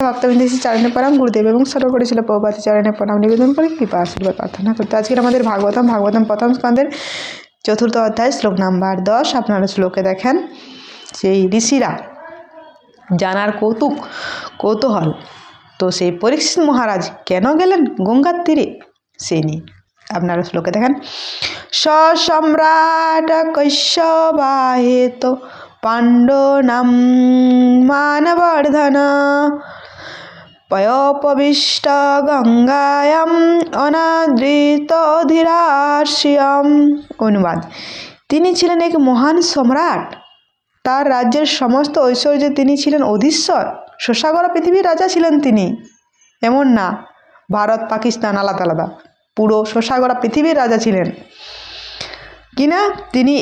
ভক্তবৃন্দের চরণে প্রণাম, গুরুদেব এবং সর্বোপরি ছিল প্রভুপাদের চরণে প্রণাম নিবেদন করে কৃপা আশীর্বাদ প্রার্থনা করতে। আজকের আমাদের ভাগবতম প্রথম স্কন্ধের 4th অধ্যায় শ্লোক নাম্বার 10। আপনারা শ্লোকে দেখেন সেই ঋষিরা জানার কৌতূহল, তো সেই পরীক্ষিত মহারাজ কেন গেলেন গঙ্গার তীরে সেই নিয়ে আপনারা শ্লোকে দেখেন। সম্রাট কৈশবাহেত পাণ্ডনাম মানবর্ধন পয়োপবিষ্ট গঙ্গায়াম অনাদৃত ধীরাস্যম। অনুবাদ: তিনি ছিলেন এক মহান সম্রাট, তার রাজ্যের সমস্ত ঐশ্বর্যে তিনি ছিলেন অধীশ্বর। শশাগরা পৃথিবীর রাজা ছিলেন তিনি, এমন না ভারত পাকিস্তান আলাদা আলাদা, পুরো শশাগরা পৃথিবীর রাজা ছিলেন কিনা। তিনি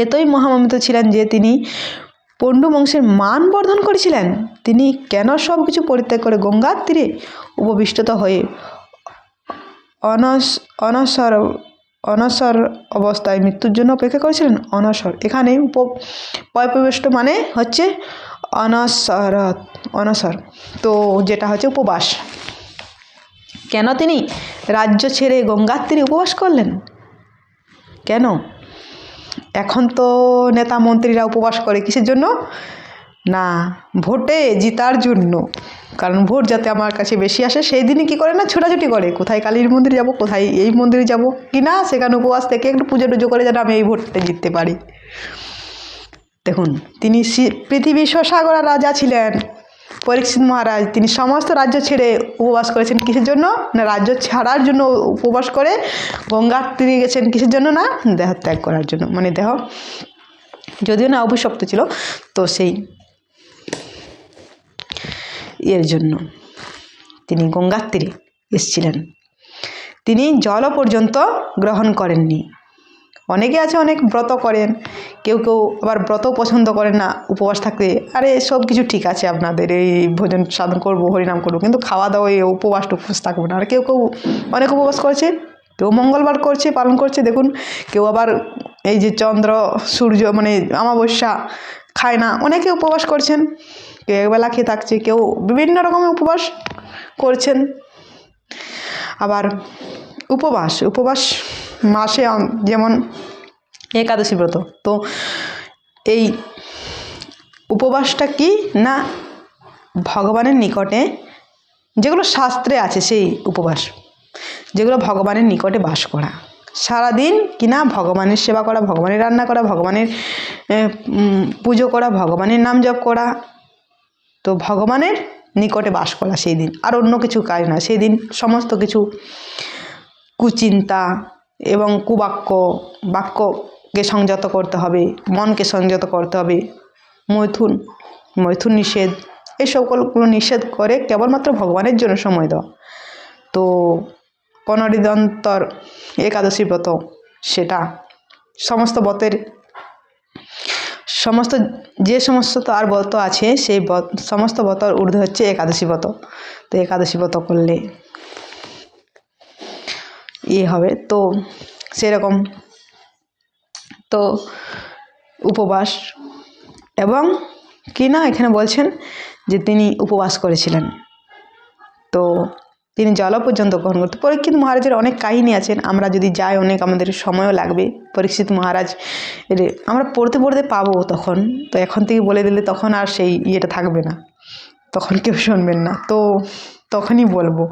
এতই মহামহিমিত ছিলেন যে তিনি পণ্ডু বংশের মান বর্ধন করেছিলেন। তিনি কেন সব কিছু পরিত্যাগ করে গঙ্গার তীরে উপবিষ্ট হয়ে অনসর অবস্থায় মৃত্যুর জন্য অপেক্ষা করেছিলেন। অনসর এখানে পয়পবিষ্ট মানে হচ্ছে অনসর, তো যেটা হচ্ছে উপবাস। কেন তিনি রাজ্য ছেড়ে গঙ্গার তীরে উপবাস করলেন? কেন? এখন তো নেতা মন্ত্রীরা উপবাস করে কিসের জন্য? না, ভোটে জিতার জন্য। কারণ ভোট যাতে আমার কাছে বেশি আসে সেই দিনই কী করে না, ছোটাছুটি করে, কোথায় কালীর মন্দিরে যাব, কোথায় এই মন্দিরে যাব কি না, সেখানে উপবাস থেকে একটু পুজো টুজো করে যেন আমি এই ভোটটা জিততে পারি। দেখুন, তিনি পৃথিবীর শশাগরা রাজা ছিলেন পরীক্ষিত মহারাজ। তিনি সমস্ত রাজ্য ছেড়ে উপবাস করেছেন কিসের জন্য? না রাজ্য ছাড়ার জন্য উপবাস করে গঙ্গার তীরে গেছেন কিসের জন্য? না দেহ ত্যাগ করার জন্য, মানে দেহ যদিও না অভিশপ্ত ছিল, তো সেই এর জন্য তিনি গঙ্গার তীরে এসেছিলেন। তিনি জলও পর্যন্ত গ্রহণ করেননি। অনেকে আছে অনেক ব্রত করেন, কেউ আবার ব্রত পছন্দ করেন না উপবাস থাকতে। আরে সব কিছু ঠিক আছে, আপনাদের এই ভোজন সাধন করবো, হরিনাম করবো, কিন্তু খাওয়া দাওয়া এই উপবাস থাকবো না। আর কেউ অনেক উপবাস করছে, কেউ মঙ্গলবার করছে, পালন করছে। দেখুন, কেউ আবার এই যে চন্দ্র সূর্য মানে অমাবস্যা খায় না, অনেকে উপবাস করছেন। কেউ একবেলা খেয়ে থাকছে, কেউ বিভিন্ন রকমের উপবাস করছেন। আবার উপবাস মাসে যেমন একাদশী ব্রত, তো এই উপবাসটা কি না ভগবানের নিকটে যেগুলো শাস্ত্রে আছে, সেই উপবাস যেগুলো ভগবানের নিকটে বাস করা, সারাদিন কিনা ভগবানের সেবা করা, ভগবানের রান্না করা, ভগবানের পুজো করা, ভগবানের নাম জপ করা, তো ভগবানের নিকটে বাস করা সেই দিন। আর অন্য কিছু কাজ না সেই দিন। সমস্ত কিছু কুচিন্তা এবং বাক্যকে সংযত করতে হবে, মনকে সংযত করতে হবে। মৈথুন নিষেধ, এই সকলগুলো নিষেধ করে কেবলমাত্র ভগবানের জন্য সময় দেওয়া। তো পনরিদন্তর একাদশী ব্রত, সেটা সমস্ত যে সমস্ত আর ব্রত আছে সেই সমস্ত ব্রতর ঊর্ধ্বে হচ্ছে একাদশী ব্রত। তো একাদশী ব্রত করলে হবে, তো সেরকম তো উপবাস। এবং কি না এখানে বলছেন যে তিনি উপবাস করেছিলেন, তো তিনি জল পর্যন্ত গ্রহণ করতে। পরীক্ষিত মহারাজের অনেক কাহিনী আছেন, আমরা যদি যাই অনেক আমাদের সময়ও লাগবে। পরীক্ষিত মহারাজ আমরা পড়তে পাবো তখন, তো এখন থেকে বলে দিলে তখন আর সেই ইয়েটা থাকবে না, তখন কেউ শুনবেন না, তো তখনই বলবো।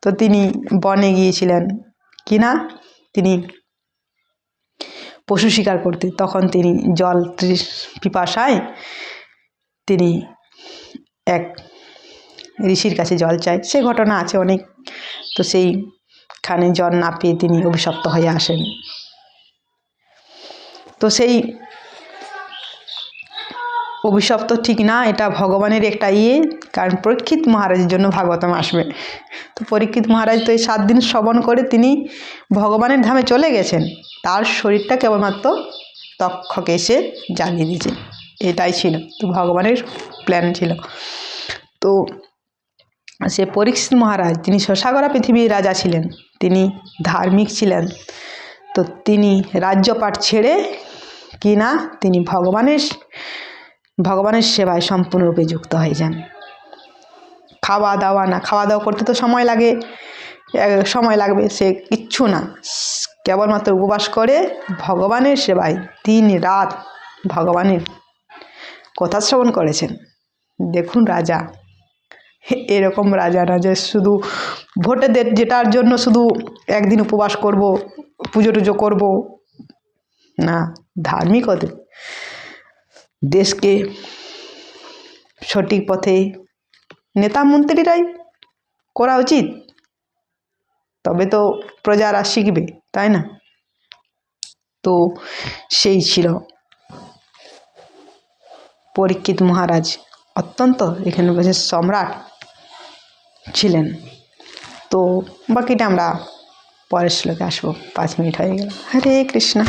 তো তিনি বনে গিয়েছিলেন কিনা, তিনি পশু শিকার করতে, তখন তিনি জল পিপাসায় তিনি এক ঋষির কাছে জল চায়। সে ঘটনা আছে অনেক, তো সেইখানে জল না পেয়ে তিনি অভিশপ্ত হয়ে আসেন। তো সেই অভিশপ্ত ঠিক না, এটা ভগবানের একটা কারণ পরীক্ষিত মহারাজের জন্য ভাগবতম আসবে। তো পরীক্ষিত মহারাজ তো এই 7 দিন শ্রবণ করে তিনি ভগবানের ধামে চলে গেছেন, তার শরীরটা কেবলমাত্র তক্ষকে এসে জ্বালিয়ে দিয়েছে, এটাই ছিল। তো ভগবানের প্ল্যান ছিল। তো সে পরীক্ষিত মহারাজ তিনি শশাগরা পৃথিবীর রাজা ছিলেন, তিনি ধার্মিক ছিলেন। তো তিনি রাজ্যপাট ছেড়ে কিনা তিনি ভগবানের ভগবানের সেবায় সম্পূর্ণরূপে যুক্ত হয়ে যান। খাওয়া দাওয়া না, খাওয়া দাওয়া করতে তো সময় লাগে, সময় লাগবে, সে কিচ্ছু না, কেবলমাত্র উপবাস করে ভগবানের সেবায় দিন রাত ভগবানের কথা শ্রবণ করেছেন। দেখুন রাজা, এরকম রাজা না যে শুধু ভোটেদের যেটার জন্য শুধু একদিন উপবাস করব, পুজো টুজো করব না, ধার্মিক হতে দেশকে সঠিক পথে নেতা মন্ত্রীরাই করা উচিত, তবে তো প্রজারা শিখবে, তাই না? তো সেই ছিল পরীক্ষিত মহারাজ, অত্যন্ত এখানে বসে সম্রাট ছিলেন। তো বাকিটা আমরা পরের শ্লোকে আসবো, 5 মিনিট হয়ে গেল। হরে কৃষ্ণ।